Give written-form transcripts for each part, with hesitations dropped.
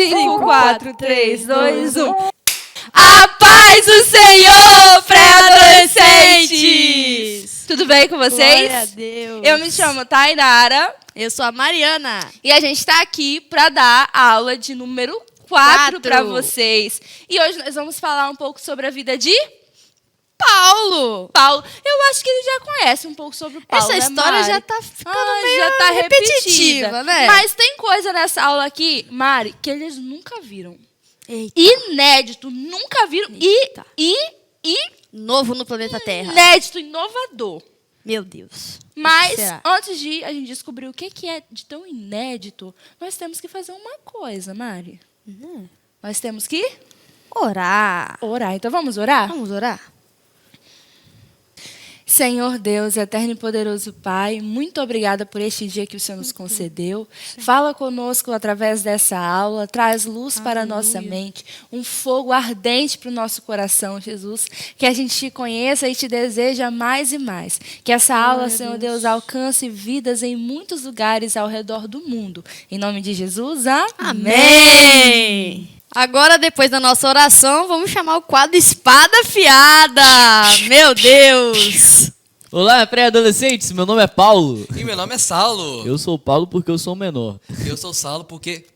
5, 4, 3, 2, 1. A paz do Senhor, pré-adolescentes! Tudo bem com vocês? Glória a Deus. Eu me chamo Tainara. Eu sou a Mariana. E a gente está aqui para dar a aula de número 4 para vocês. E hoje nós vamos falar um pouco sobre a vida de Paulo. Eu acho que ele já conhece um pouco sobre o Paulo. Essa história já tá ficando meio já tá repetitiva, né? Mas tem coisa nessa aula aqui, Mari, que eles nunca viram. Eita. Inédito, nunca viram. Eita. E Novo no planeta Terra. inédito, inovador. Meu Deus. Mas, Será? antes de a gente descobrir o que é de tão inédito, nós temos que fazer uma coisa, Mari. Nós temos que Orar. orar. Então, vamos orar? Vamos orar? Senhor Deus, eterno e poderoso Pai, muito obrigada por este dia que o Senhor nos concedeu. Fala conosco através dessa aula, traz luz para a nossa mente, um fogo ardente para o nosso coração, Jesus. Que a gente te conheça e te deseja mais e mais. Que essa aula, Senhor Deus, alcance vidas em muitos lugares ao redor do mundo. Em nome de Jesus, amém. Amém. Agora, depois da nossa oração, vamos chamar o quadro Espada Afiada. Meu Deus. Olá, pré-adolescentes, meu nome é Paulo. E meu nome é Saulo. Eu sou o Paulo porque eu sou o menor. Eu sou Saulo porque...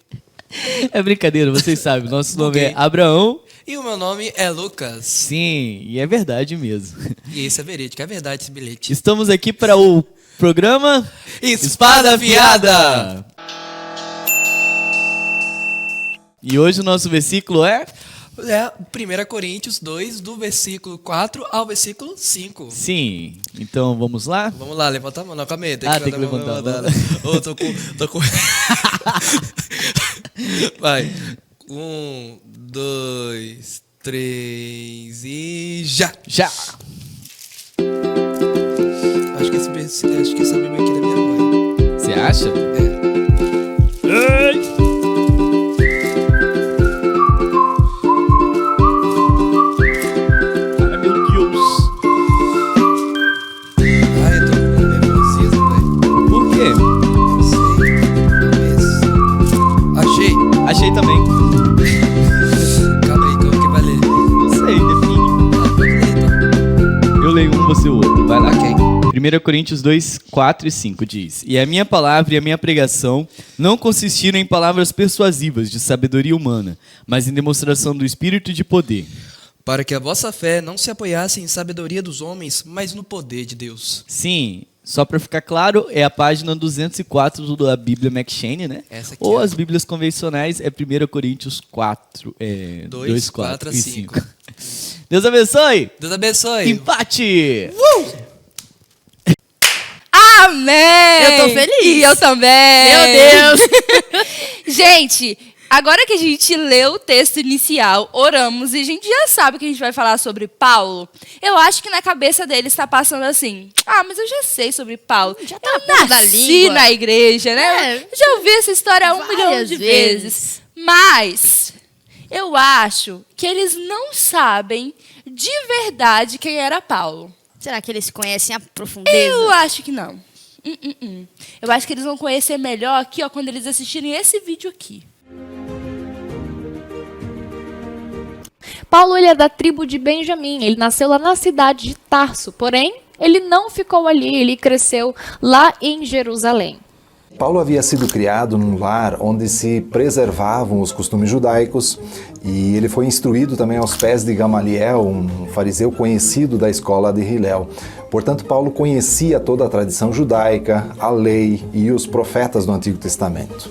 É brincadeira, vocês sabem, nosso nome Ok. é Abraão. E o meu nome é Lucas. Sim, e é verdade mesmo. E isso é verídico, é verdade esse bilhete. Estamos aqui para o programa Espada Afiada. E hoje o nosso versículo é... É 1 Coríntios 2, do versículo 4 ao versículo 5. Sim, então vamos lá? Vamos lá, levanta a mão. Não, calma aí. Tem que levantar a mão. Ô, tô com... Vai. 1, 2, 3 e já. Já! Acho que essa Bíblia aqui é da minha mãe. Você acha? Ai, meu Deus! Ai, eu tô nervosismo, velho. Por quê? Não sei. Talvez. Achei. Achei também. Calma aí, como que vai ler? Não sei, define. Ah, pode ler então. Eu leio um, você o outro. Vai lá. Ok. 1 Coríntios 2, 4 e 5 diz: E a minha palavra e a minha pregação não consistiram em palavras persuasivas de sabedoria humana, mas em demonstração do Espírito e de poder. Para que a vossa fé não se apoiasse em sabedoria dos homens, mas no poder de Deus. Sim, só para ficar claro, é a página 204 da Bíblia McCheyne, né? Essa aqui, Ou ó. as Bíblias convencionais é 1 Coríntios 4, 2, 4 e 5. Deus abençoe! Deus abençoe. Empate! Amém! Eu tô feliz. E eu também. Meu Deus. Gente, agora que a gente leu o texto inicial, oramos e a gente já sabe que a gente vai falar sobre Paulo, eu acho que na cabeça dele está passando assim: ah, mas eu já sei sobre Paulo. Já tá eu na ponta da nasci língua. na igreja, né? É. Eu já ouvi essa história 1 milhão Várias de vezes. vezes. Mas eu acho que eles não sabem de verdade quem era Paulo. Será que eles conhecem a profundeza? Eu acho que não. Eu acho que eles vão conhecer melhor aqui, ó, quando eles assistirem esse vídeo aqui. Paulo ele é da tribo de Benjamim, ele nasceu lá na cidade de Tarso, porém, ele não ficou ali, ele cresceu lá em Jerusalém. Paulo havia sido criado num lar onde se preservavam os costumes judaicos e ele foi instruído também aos pés de Gamaliel, um fariseu conhecido da escola de Hillel. Portanto, Paulo conhecia toda a tradição judaica, a lei e os profetas do Antigo Testamento.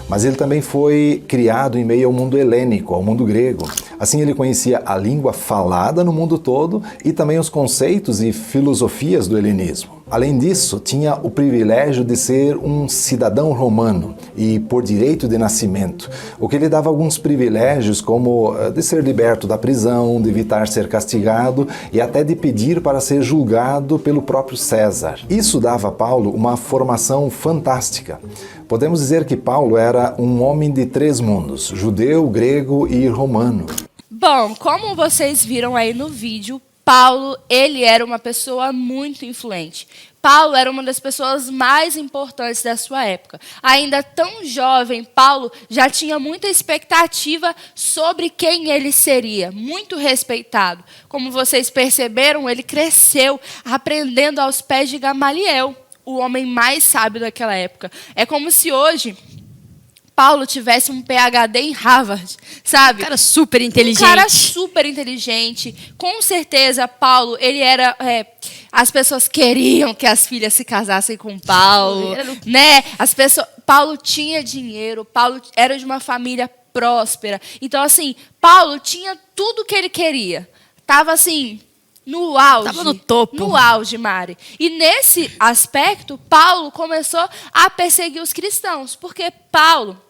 Mas ele também foi criado em meio ao mundo helênico, ao mundo grego. Assim, ele conhecia a língua falada no mundo todo e também os conceitos e filosofias do helenismo. Além disso, tinha o privilégio de ser um cidadão romano e por direito de nascimento, o que lhe dava alguns privilégios como de ser liberto da prisão, de evitar ser castigado e até de pedir para ser julgado pelo próprio César. Isso dava a Paulo uma formação fantástica. Podemos dizer que Paulo era um homem de 3 mundos, judeu, grego e romano. Bom, como vocês viram aí no vídeo, Paulo, ele era uma pessoa muito influente. Paulo era uma das pessoas mais importantes da sua época. Ainda tão jovem, Paulo já tinha muita expectativa sobre quem ele seria, muito respeitado. Como vocês perceberam, ele cresceu aprendendo aos pés de Gamaliel, o homem mais sábio daquela época. É como se hoje Paulo tivesse um PhD em Harvard, sabe? Cara super inteligente. Um cara super inteligente. Com certeza, Paulo, ele era... as pessoas queriam que as filhas se casassem com Paulo, né? Paulo tinha dinheiro, Paulo era de uma família próspera. Então, assim, Paulo tinha tudo que ele queria. Tava, assim, no auge. Tava no topo. No auge, Mari. E nesse aspecto, Paulo começou a perseguir os cristãos. Porque Paulo,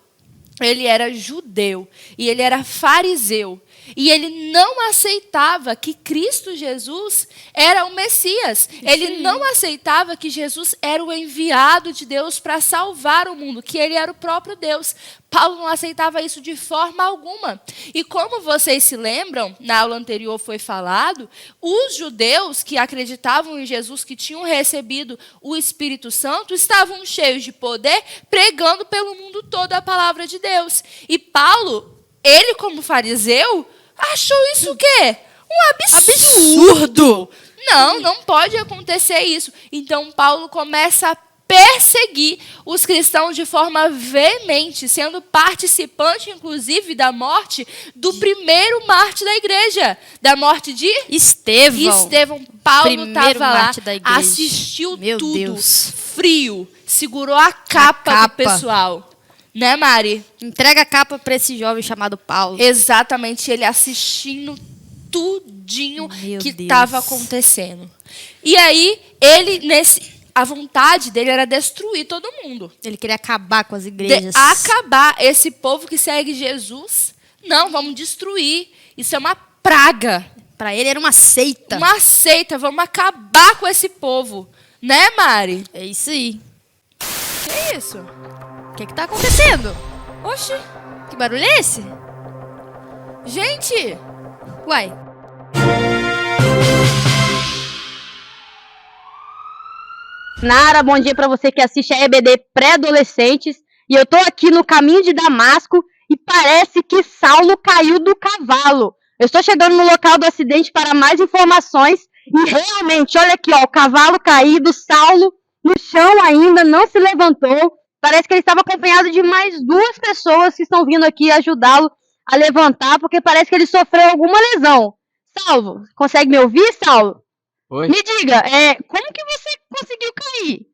ele era judeu e ele era fariseu. E ele não aceitava que Cristo Jesus era o Messias. Ele não aceitava que Jesus era o enviado de Deus para salvar o mundo, que ele era o próprio Deus. Paulo não aceitava isso de forma alguma. E como vocês se lembram, na aula anterior foi falado, os judeus que acreditavam em Jesus, que tinham recebido o Espírito Santo, estavam cheios de poder, pregando pelo mundo todo a palavra de Deus. E Paulo, ele como fariseu, achou isso o quê? Um absurdo. Não pode acontecer isso. Então Paulo começa a perseguir os cristãos de forma veemente, sendo participante, inclusive, da morte do primeiro mártir da igreja, da morte de Estevão. Paulo estava lá, assistiu tudo, Deus. Frio, segurou a capa do pessoal. Né, Mari? Entrega a capa para esse jovem chamado Paulo. Exatamente, ele assistindo tudinho que estava acontecendo. E aí, a vontade dele era destruir todo mundo. Ele queria acabar com as igrejas. Acabar esse povo que segue Jesus. Não, vamos destruir. Isso é uma praga. Para ele era uma seita. Uma seita, vamos acabar com esse povo. Né, Mari? É isso aí. Que isso? O que tá acontecendo? Oxi, Que barulho é esse? gente! Uai. Nara, bom dia pra você que assiste a EBD Pré-Adolescentes. E eu tô aqui no caminho de Damasco e parece que Saulo caiu do cavalo. Eu estou chegando no local do acidente para mais informações e realmente, olha aqui, ó, o cavalo caído, Saulo no chão ainda, não se levantou. Parece que ele estava acompanhado de mais 2 pessoas que estão vindo aqui ajudá-lo a levantar, porque parece que ele sofreu alguma lesão. Saulo, consegue me ouvir, Saulo? Oi? Me diga, como que você conseguiu cair?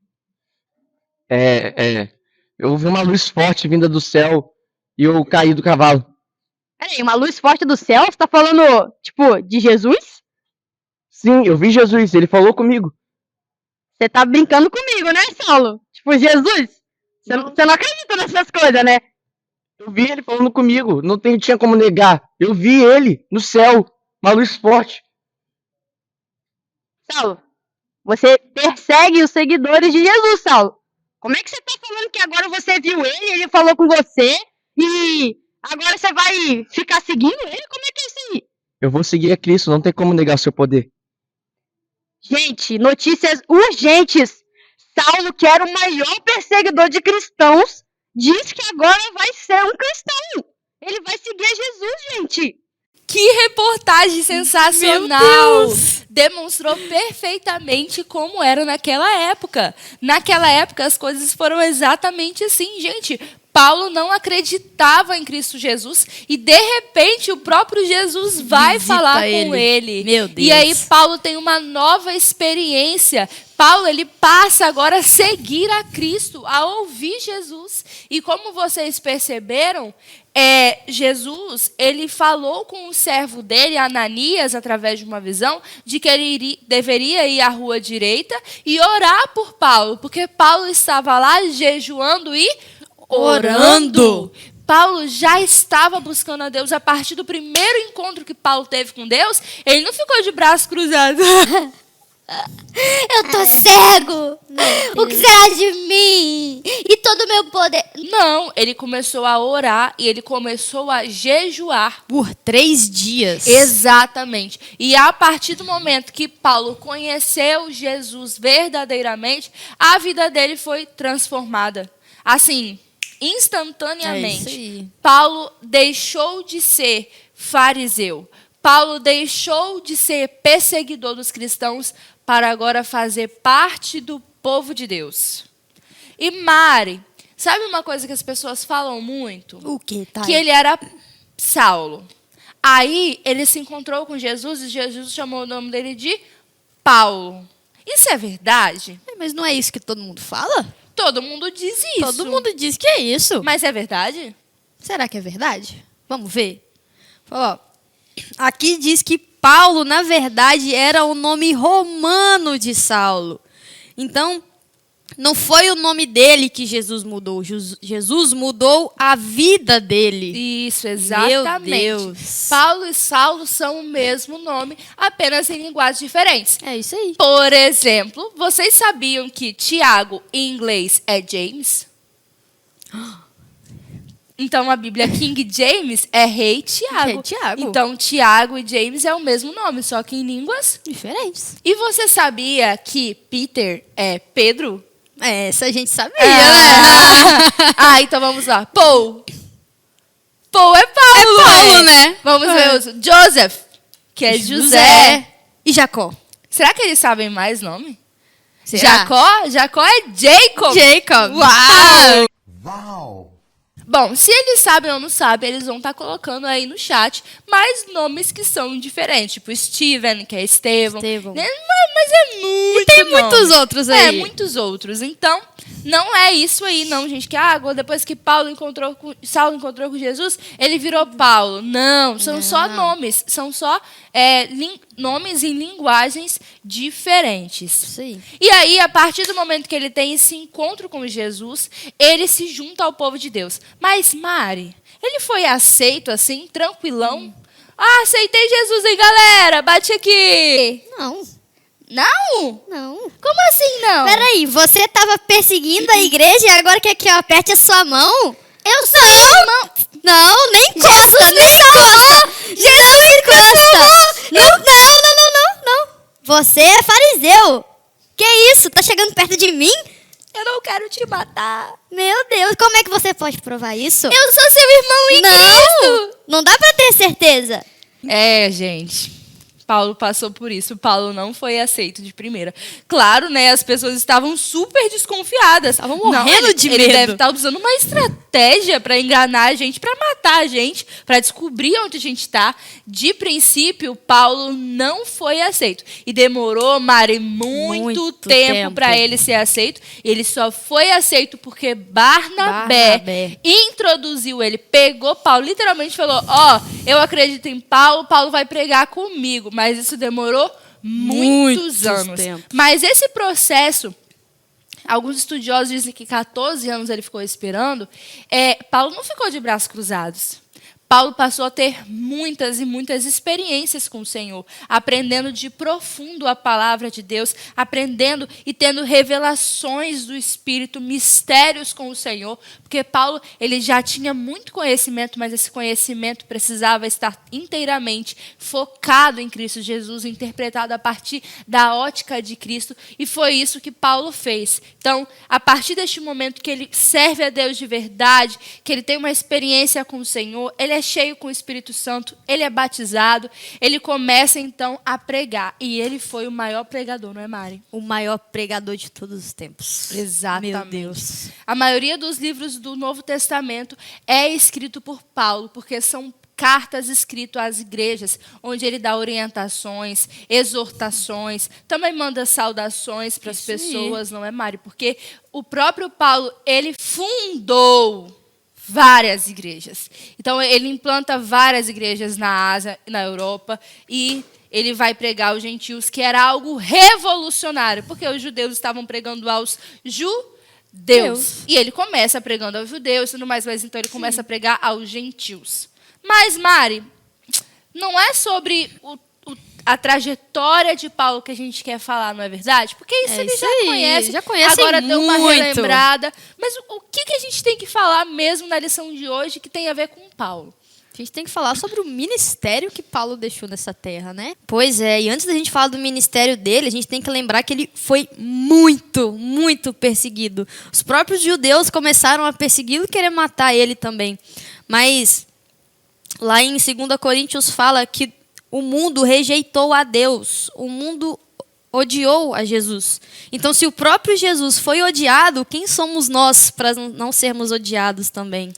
Eu vi uma luz forte vinda do céu e eu caí do cavalo. Peraí, uma luz forte do céu? Você tá falando, tipo, de Jesus? Sim, eu vi Jesus, ele falou comigo. Você tá brincando comigo, né, Saulo? Tipo, Jesus? Você não acredita nessas coisas, né? Eu vi ele falando comigo, não tinha como negar. Eu vi ele no céu, uma luz forte. Saulo, você persegue os seguidores de Jesus, Saulo. Como é que você tá falando que agora você viu ele falou com você e agora você vai ficar seguindo ele? Como é que é isso aí? Eu vou seguir a Cristo, não tem como negar seu poder. Gente, notícias urgentes. Saulo, que era o maior perseguidor de cristãos, diz que agora vai ser um cristão. Ele vai seguir a Jesus, gente. Que reportagem sensacional! Demonstrou perfeitamente como era naquela época. Naquela época, as coisas foram exatamente assim, gente. Paulo não acreditava em Cristo Jesus e, de repente, o próprio Jesus vai falar com ele. Meu Deus. E aí, Paulo tem uma nova experiência. Paulo, ele passa agora a seguir a Cristo, a ouvir Jesus. E como vocês perceberam, Jesus, ele falou com o servo dele, Ananias, através de uma visão, de que ele deveria ir à rua direita e orar por Paulo, porque Paulo estava lá jejuando e orando. Paulo já estava buscando a Deus. A partir do primeiro encontro que Paulo teve com Deus, ele não ficou de braços cruzados. Eu tô cego! O que será de mim? E todo o meu poder. Não, ele começou a orar e ele começou a jejuar. Por 3 dias. Exatamente. E a partir do momento que Paulo conheceu Jesus verdadeiramente, a vida dele foi transformada. Assim, instantaneamente. É isso aí. Paulo deixou de ser fariseu. Paulo deixou de ser perseguidor dos cristãos para agora fazer parte do povo de Deus. E Mari, sabe uma coisa que as pessoas falam muito? O que, tá? Que ele era Saulo. Aí ele se encontrou com Jesus e Jesus chamou o nome dele de Paulo. Isso é verdade? Mas não é isso que todo mundo fala? Todo mundo diz isso. Todo mundo diz que é isso. Mas é verdade? Será que é verdade? Vamos ver. Ó, aqui diz que Paulo, na verdade, era o nome romano de Saulo. Então, não foi o nome dele que Jesus mudou. Jesus mudou a vida dele. Isso, exatamente. Meu Deus. Paulo e Saulo são o mesmo nome, apenas em linguagens diferentes. É isso aí. Por exemplo, vocês sabiam que Tiago em inglês é James? Então a Bíblia King James é Rei Tiago. Rei Tiago. Então Tiago e James é o mesmo nome, só que em línguas Diferentes. E você sabia que Peter é Pedro? Essa a gente sabia, né? Então vamos lá. Paul. Paul é Paulo. É Paulo, né? Vamos ver os Joseph, que é José. E Jacó. Será que eles sabem mais nome? Será? Jacó é Jacob. Jacob. Uau! Bom, se eles sabem ou não sabem, eles vão estar colocando aí no chat mais nomes que são diferentes. Tipo Steven, que é Estevão. Né? Mas é muito E tem nome. muitos outros aí. É, muitos outros. Então, não é isso aí, não, gente. Que depois que Saulo encontrou com Jesus, ele virou Paulo. Não, são só nomes. São só nomes em linguagens diferentes. Isso aí. E aí, a partir do momento que ele tem esse encontro com Jesus, ele se junta ao povo de Deus. Mas, Mari, ele foi aceito assim, tranquilão? Aceitei Jesus, hein, galera? Bate aqui. Não, Não? não. Como assim não? Peraí, você tava perseguindo a igreja e agora quer que eu aperte a sua mão? Eu sou irmão. Não, nem encosta, nem encosta. Jesus me encosta. Não. Você é fariseu. Que isso? Tá chegando perto de mim? Eu não quero te matar. Meu Deus, como é que você pode provar isso? Eu sou seu irmão em Cristo. Não dá pra ter certeza. Gente. Paulo passou por isso. Paulo não foi aceito de primeira. Claro, né? As pessoas estavam super desconfiadas. Estavam morrendo de Ele medo. deve estar usando uma estratégia para enganar a gente, para matar a gente, para descobrir onde a gente está. De princípio, Paulo não foi aceito. E demorou, Mari, muito tempo para ele ser aceito. Ele só foi aceito porque Barnabé introduziu ele, pegou Paulo, literalmente falou: eu acredito em Paulo, Paulo vai pregar comigo. Mas isso demorou muitos anos. Tempo. Mas esse processo, alguns estudiosos dizem que 14 anos ele ficou esperando. Paulo não ficou de braços cruzados. Paulo passou a ter muitas e muitas experiências com o Senhor, aprendendo de profundo a palavra de Deus, aprendendo e tendo revelações do Espírito, mistérios com o Senhor, porque Paulo ele já tinha muito conhecimento, mas esse conhecimento precisava estar inteiramente focado em Cristo Jesus, interpretado a partir da ótica de Cristo, e foi isso que Paulo fez. Então, a partir deste momento que ele serve a Deus de verdade, que ele tem uma experiência com o Senhor, ele é cheio com o Espírito Santo, ele é batizado, ele começa então a pregar. E ele foi o maior pregador, não é, Mari? O maior pregador de todos os tempos. Exatamente. Meu Deus. A maioria dos livros do Novo Testamento é escrito por Paulo, porque são cartas escritas às igrejas, onde ele dá orientações, exortações, também manda saudações para as pessoas, não é, Mari? Porque o próprio Paulo, ele fundou várias igrejas. Então, ele implanta várias igrejas na Ásia, na Europa, e ele vai pregar aos gentios, que era algo revolucionário, porque os judeus estavam pregando aos judeus. E ele começa pregando aos judeus e tudo mais, mas então ele começa a pregar aos gentios. Mas, Mari, não é sobre a trajetória de Paulo que a gente quer falar, não é verdade? Porque isso É ele isso já aí, conhece. já conhecem agora deu uma muito. relembrada. Mas o que a gente tem que falar mesmo na lição de hoje que tem a ver com Paulo? A gente tem que falar sobre o ministério que Paulo deixou nessa terra, né? Pois é, e antes da gente falar do ministério dele, a gente tem que lembrar que ele foi muito, muito perseguido. Os próprios judeus começaram a persegui-lo e querer matar ele também. Mas lá em 2 Coríntios fala que o mundo rejeitou a Deus, o mundo odiou a Jesus. Então, se o próprio Jesus foi odiado, quem somos nós para não sermos odiados também?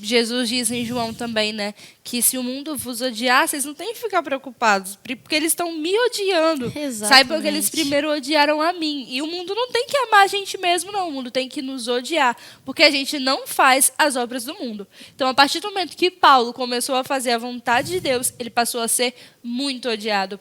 Jesus diz em João também, né? Que se o mundo vos odiar, vocês não têm que ficar preocupados, porque eles estão me odiando. Exatamente. Saibam que eles primeiro odiaram a mim. E o mundo não tem que amar a gente mesmo, não. O mundo tem que nos odiar, porque a gente não faz as obras do mundo. Então, a partir do momento que Paulo começou a fazer a vontade de Deus, ele passou a ser muito odiado.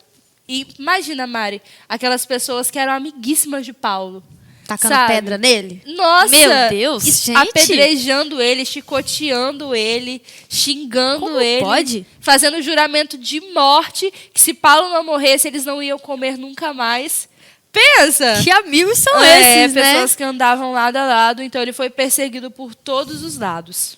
E imagina, Mari, aquelas pessoas que eram amiguíssimas de Paulo. Tacando sabe? pedra nele? Nossa! Meu Deus, gente! Apedrejando ele, chicoteando ele, xingando Como ele. pode? Fazendo juramento de morte, que se Paulo não morresse, eles não iam comer nunca mais. Pensa! Que amigos são esses, né? Pessoas que andavam lado a lado, então ele foi perseguido por todos os lados.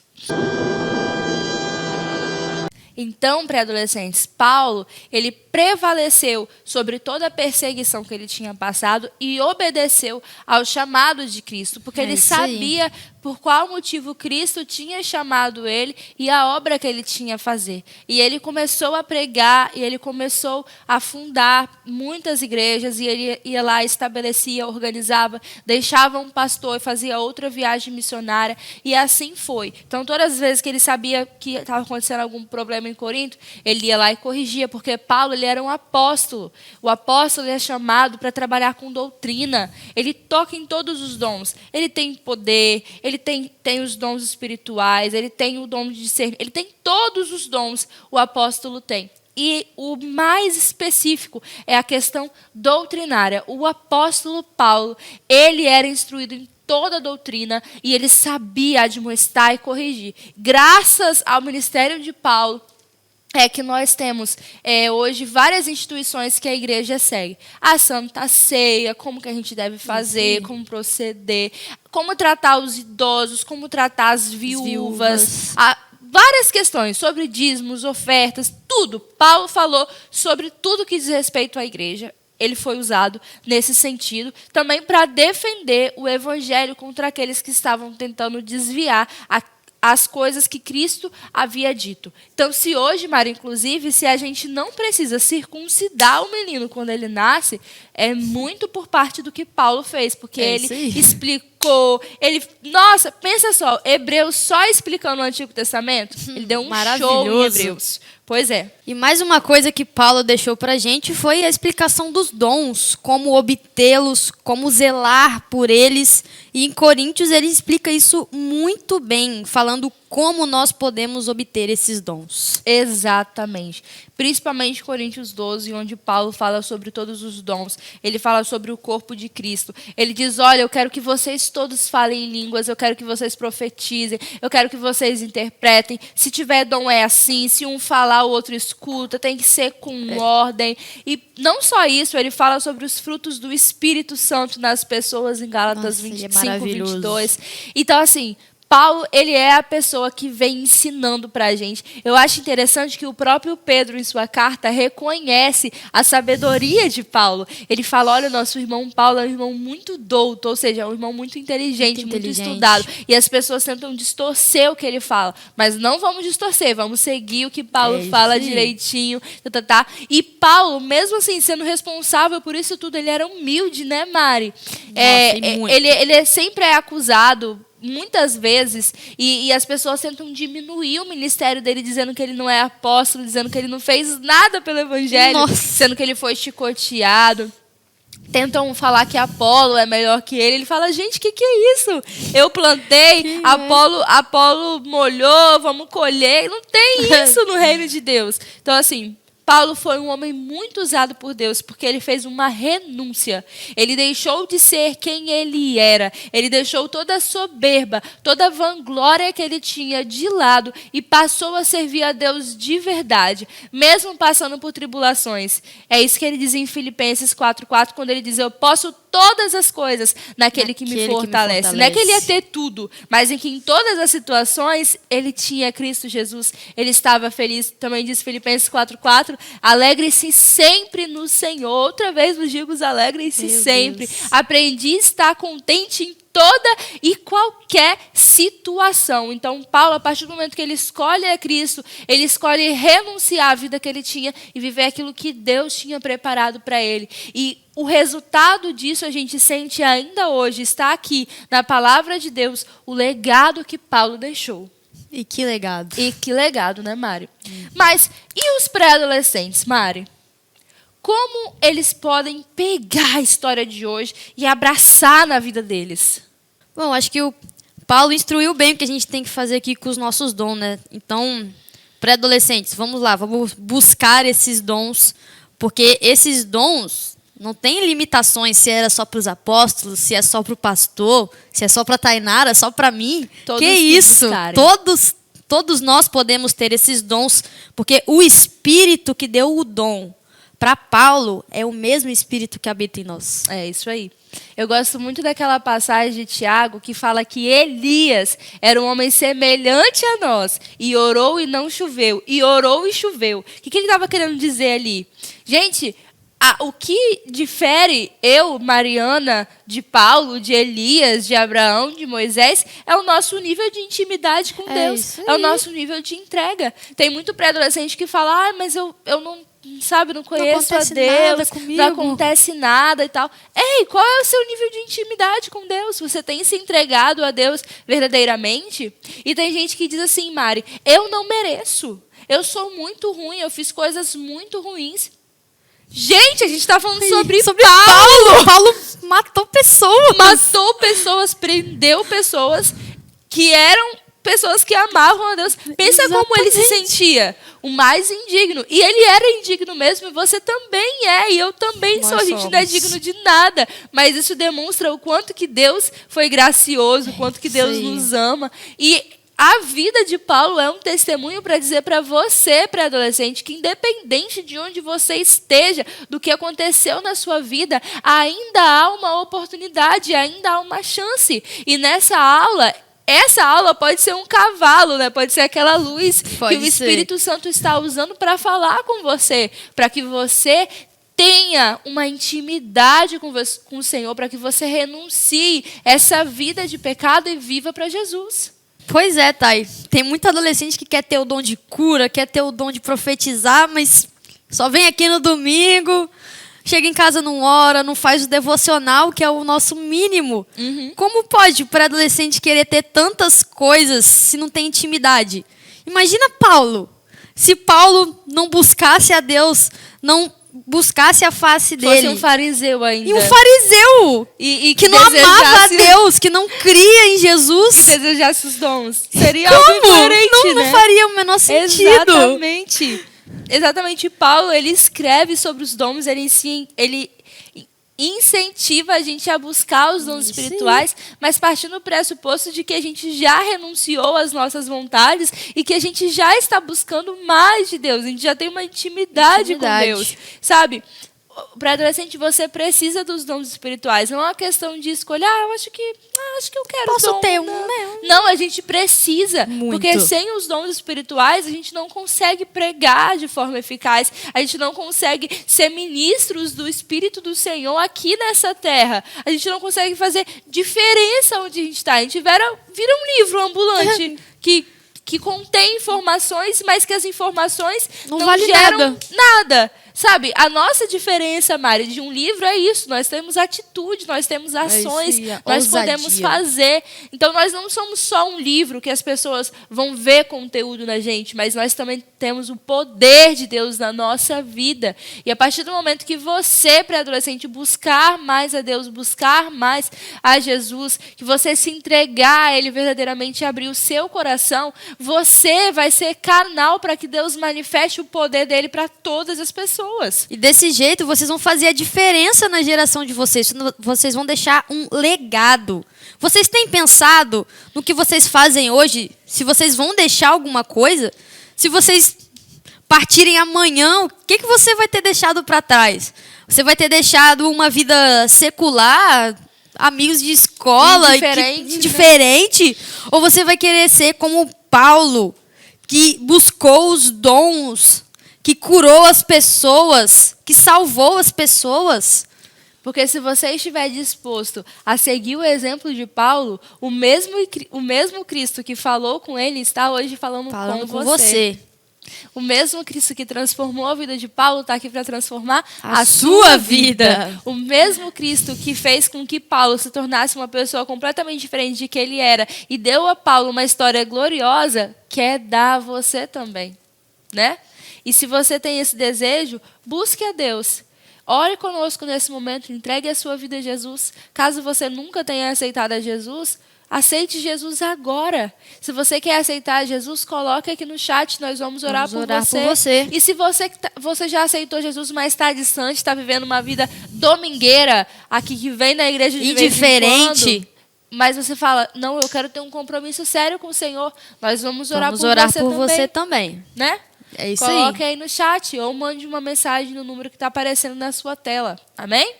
Então, pré-adolescentes, Paulo, ele prevaleceu sobre toda a perseguição que ele tinha passado e obedeceu ao chamado de Cristo, porque ele isso aí. sabia por qual motivo Cristo tinha chamado ele e a obra que ele tinha a fazer. E ele começou a pregar, e ele começou a fundar muitas igrejas, e ele ia lá, estabelecia, organizava, deixava um pastor e fazia outra viagem missionária, e assim foi. Então, todas as vezes que ele sabia que estava acontecendo algum problema em Corinto, ele ia lá e corrigia, porque Paulo, ele era um apóstolo. O apóstolo é chamado para trabalhar com doutrina. Ele toca em todos os dons. Ele tem poder, ele tem os dons espirituais, ele tem o dom de discernir, ele tem todos os dons, o apóstolo tem. E o mais específico é a questão doutrinária. O apóstolo Paulo, ele era instruído em toda a doutrina e ele sabia admoestar e corrigir. Graças ao ministério de Paulo, é que nós temos hoje várias instituições que a igreja segue. A Santa Ceia, como que a gente deve fazer, como proceder, como tratar os idosos, como tratar as viúvas. Várias questões sobre dízimos, ofertas, tudo. Paulo falou sobre tudo que diz respeito à igreja. Ele foi usado nesse sentido, também para defender o evangelho contra aqueles que estavam tentando desviar as coisas que Cristo havia dito. Então, se hoje, Mara, inclusive, se a gente não precisa circuncidar o menino quando ele nasce, é muito por parte do que Paulo fez, porque ele explicou, nossa, pensa só, Hebreus só explicando o Antigo Testamento, ele deu um show em Hebreus. Pois é. E mais uma coisa que Paulo deixou para a gente foi a explicação dos dons, como obtê-los, como zelar por eles. E em Coríntios ele explica isso muito bem, falando como nós podemos obter esses dons. Exatamente. Principalmente Coríntios 12, onde Paulo fala sobre todos os dons. Ele fala sobre o corpo de Cristo. Ele diz, olha, eu quero que vocês todos falem em línguas, eu quero que vocês profetizem, eu quero que vocês interpretem. Se tiver dom é assim, se um falar, o outro escuta, tem que ser com ordem. E não só isso, ele fala sobre os frutos do Espírito Santo nas pessoas em Gálatas 25, 22. Então, assim, Paulo, ele é a pessoa que vem ensinando para a gente. Eu acho interessante que o próprio Pedro, em sua carta, reconhece a sabedoria de Paulo. Ele fala, olha, o nosso irmão Paulo é um irmão muito douto, ou seja, é um irmão muito inteligente, muito estudado. E as pessoas tentam distorcer o que ele fala. Mas não vamos distorcer, vamos seguir o que Paulo fala direitinho. E Paulo, mesmo assim, sendo responsável por isso tudo, ele era humilde, né, Mari? Ele sempre é acusado muitas vezes, e as pessoas tentam diminuir o ministério dele, dizendo que ele não é apóstolo, dizendo que ele não fez nada pelo evangelho, sendo que ele foi chicoteado. Tentam falar que Apolo é melhor que ele. Ele fala, gente, o que é isso? Eu plantei, Apolo molhou, vamos colher. Não tem isso no reino de Deus. Então, assim, Paulo foi um homem muito usado por Deus, porque ele fez uma renúncia. Ele deixou de ser quem ele era. Ele deixou toda a soberba, toda a vanglória que ele tinha de lado e passou a servir a Deus de verdade, mesmo passando por tribulações. É isso que ele diz em Filipenses 4:4, quando ele diz: eu posso todas as coisas naquele que me fortalece. Não é que ele ia ter tudo, mas em que em todas as situações ele tinha Cristo Jesus, ele estava feliz. Também diz Filipenses 4:4, alegre-se sempre no Senhor. Outra vez vos digo, alegrem-se sempre. Aprendi a estar contente em toda e qualquer situação. Então, Paulo, a partir do momento que ele escolhe a Cristo, ele escolhe renunciar à vida que ele tinha e viver aquilo que Deus tinha preparado para ele. E o resultado disso a gente sente ainda hoje, está aqui na palavra de Deus, o legado que Paulo deixou. E que legado. E que legado, né, Mari? Mas, e os pré-adolescentes, Mari? Como eles podem pegar a história de hoje e abraçar na vida deles? Bom, acho que o Paulo instruiu bem o que a gente tem que fazer aqui com os nossos dons, né? Então, pré-adolescentes, vamos lá, vamos buscar esses dons, porque esses dons não têm limitações, se era só para os apóstolos, se é só para o pastor, se é só para a Tainara, só para mim. Todos que isso? Todos nós podemos ter esses dons, porque o Espírito que deu o dom para Paulo é o mesmo Espírito que habita em nós. É isso aí. Eu gosto muito daquela passagem de Tiago que fala que Elias era um homem semelhante a nós e orou e não choveu, e orou e choveu. O que ele estava querendo dizer ali? Gente, o que difere eu, Mariana, de Paulo, de Elias, de Abraão, de Moisés, é o nosso nível de intimidade com Deus. É o nosso nível de entrega. Tem muito pré-adolescente que fala, mas eu não, sabe, não conheço a Deus, não acontece nada e tal. Ei, qual é o seu nível de intimidade com Deus? Você tem se entregado a Deus verdadeiramente? E tem gente que diz assim, Mari, eu não mereço. Eu sou muito ruim, eu fiz coisas muito ruins. Gente, a gente está falando sobre Paulo. Paulo matou pessoas. Matou pessoas, prendeu pessoas que eram pessoas que amavam a Deus. Pensa como ele se sentia, o mais indigno. E ele era indigno mesmo, e você também é, e eu também sou. A gente não é digno de nada. Mas isso demonstra o quanto que Deus foi gracioso, o quanto que Deus nos ama. E a vida de Paulo é um testemunho para dizer para você, pré-adolescente, que independente de onde você esteja, do que aconteceu na sua vida, ainda há uma oportunidade, ainda há uma chance. E nessa aula, essa aula pode ser um cavalo, né? Pode ser aquela luz que o Espírito Santo está usando para falar com você, para que você tenha uma intimidade com o Senhor, para que você renuncie essa vida de pecado e viva para Jesus. Pois é, Thay. Tem muito adolescente que quer ter o dom de cura, quer ter o dom de profetizar, mas só vem aqui no domingo, chega em casa, não ora, não faz o devocional, que é o nosso mínimo. Como pode o pré-adolescente querer ter tantas coisas se não tem intimidade? Imagina Paulo. Se Paulo não buscasse a Deus, não buscasse a face dele. Fosse um fariseu ainda. E um fariseu! E que não amava a Deus, que não cria em Jesus. Que desejasse os dons. Seria algo diferente, não faria o menor sentido. Exatamente. Paulo, ele escreve sobre os dons, ele incentiva a gente a buscar os dons espirituais, mas partindo do pressuposto de que a gente já renunciou às nossas vontades e que a gente já está buscando mais de Deus, a gente já tem uma intimidade com Deus, sabe? Para adolescente, você precisa dos dons espirituais. Não é uma questão de escolher, eu acho que eu quero Posso dom. ter um, Não, a gente precisa. Muito. Porque sem os dons espirituais, a gente não consegue pregar de forma eficaz. A gente não consegue ser ministros do Espírito do Senhor aqui nessa terra. A gente não consegue fazer diferença onde a gente está. A gente vira um livro ambulante que contém informações, mas que as informações não vale geram nada. Sabe, a nossa diferença, Mari, de um livro é isso. Nós temos atitude, nós temos ações, nós podemos fazer. Então, nós não somos só um livro que as pessoas vão ver conteúdo na gente, mas nós também temos o poder de Deus na nossa vida. E a partir do momento que você, pré-adolescente, buscar mais a Deus, buscar mais a Jesus, que você se entregar a Ele verdadeiramente e abrir o seu coração, você vai ser canal para que Deus manifeste o poder dele para todas as pessoas. E desse jeito, vocês vão fazer a diferença na geração de vocês. Vocês vão deixar um legado. Vocês têm pensado no que vocês fazem hoje? Se vocês vão deixar alguma coisa? Se vocês partirem amanhã, o que você vai ter deixado para trás? Você vai ter deixado uma vida secular, amigos de escola, indiferente? Ou você vai querer ser como Paulo, que buscou os dons, que curou as pessoas, que salvou as pessoas? Porque se você estiver disposto a seguir o exemplo de Paulo, o mesmo Cristo que falou com ele está hoje falando com você. O mesmo Cristo que transformou a vida de Paulo está aqui para transformar a sua vida. O mesmo Cristo que fez com que Paulo se tornasse uma pessoa completamente diferente de que ele era e deu a Paulo uma história gloriosa, quer dar a você também, né? E se você tem esse desejo, busque a Deus. Ore conosco nesse momento, entregue a sua vida a Jesus. Caso você nunca tenha aceitado a Jesus, aceite Jesus agora. Se você quer aceitar Jesus, coloque aqui no chat, nós vamos orar por você. E se você já aceitou Jesus, mas está distante, está vivendo uma vida domingueira, aqui que vem na igreja de indiferente, vez em quando, mas você fala, não, eu quero ter um compromisso sério com o Senhor, nós vamos orar por você também. Né? É isso Coloque aí no chat ou mande uma mensagem no número que está aparecendo na sua tela. Amém?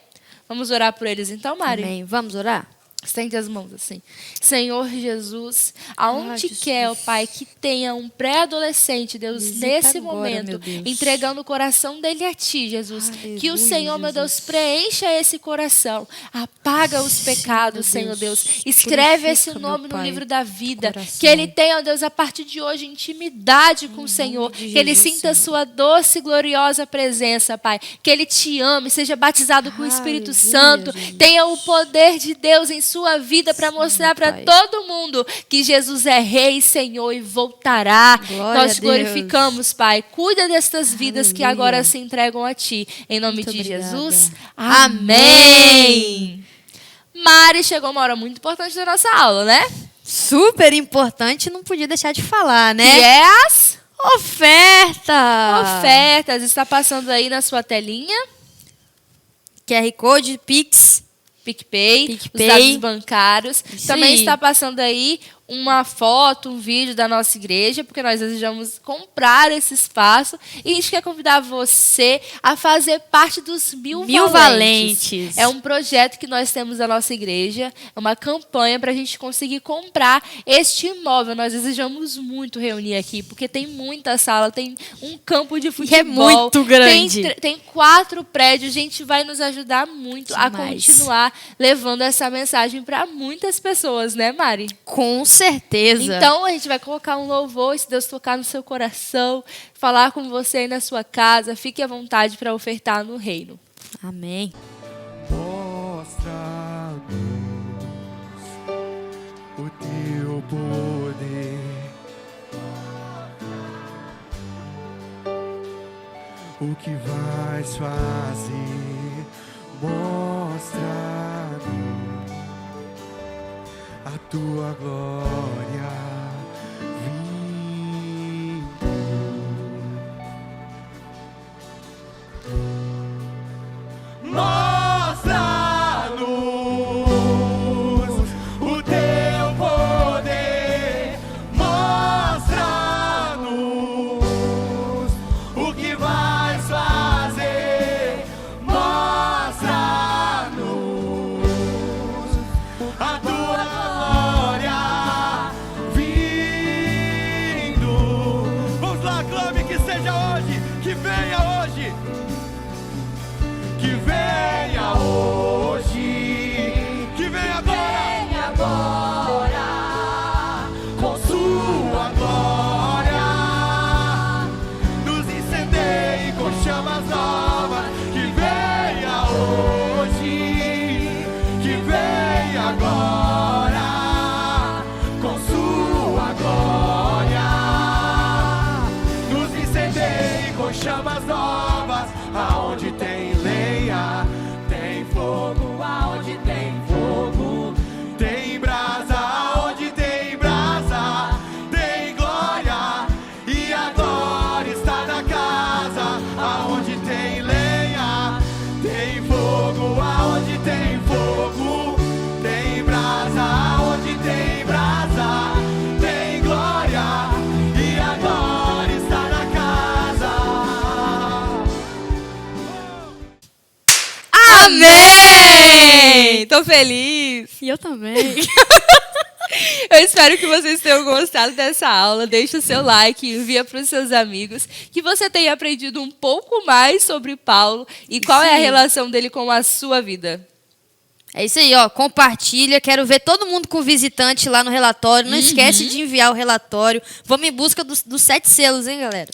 Vamos orar por eles então, Mari? Amém. Vamos orar? Estende as mãos assim. Senhor Jesus, aonde quer, ó Pai, que tenha um pré-adolescente, Deus, nesse momento, entregando o coração dele a Ti, Jesus. Que o Senhor, meu Deus, preencha esse coração. Apaga os pecados, Senhor Deus. Escreve esse nome no livro da vida. Que ele tenha, ó Deus, a partir de hoje, intimidade com o Senhor. Que ele sinta a sua doce e gloriosa presença, Pai. Que ele te ame, seja batizado com o Espírito Santo. Tenha o poder de Deus em sua vida para mostrar para todo mundo que Jesus é Rei, Senhor e voltará. Nós glorificamos, Pai. Cuida destas vidas que agora se entregam a Ti. Em nome de Jesus. Amém. Mari, chegou uma hora muito importante da nossa aula, né? Super importante, não podia deixar de falar, né? E é as ofertas. Está passando aí na sua telinha. QR Code, Pix. PicPay, os dados bancários. Também está passando aí uma foto, um vídeo da nossa igreja, porque nós desejamos comprar esse espaço e a gente quer convidar você a fazer parte dos Mil Valentes. É um projeto que nós temos da nossa igreja, é uma campanha para a gente conseguir comprar este imóvel. Nós desejamos muito reunir aqui, porque tem muita sala, tem um campo de futebol. E é muito grande. Tem 4 prédios, a gente vai nos ajudar muito a continuar levando essa mensagem para muitas pessoas, né, Mari? Com certeza. Então, a gente vai colocar um louvor, se Deus tocar no seu coração, falar com você aí na sua casa, fique à vontade para ofertar no reino. Amém. Mostra-nos o teu poder, o que vais fazer, mostra-nos a tua glória vindo. Mostra-nos o teu poder, mostra-nos o que vais fazer, mostra-nos a tua glória vindo. Vamos lá, clame que seja hoje, que venha hoje, que venha hoje, que venha agora, com sua glória, nos incendeie com chamas novas. tô feliz. E eu também. Eu espero que vocês tenham gostado dessa aula. Deixa o seu like, envia para os seus amigos, que você tenha aprendido um pouco mais sobre Paulo e qual é a relação dele com a sua vida. É isso aí, ó. Compartilha. Quero ver todo mundo com visitante lá no relatório. Não esquece de enviar o relatório. Vamos em busca dos 7 selos, hein, galera?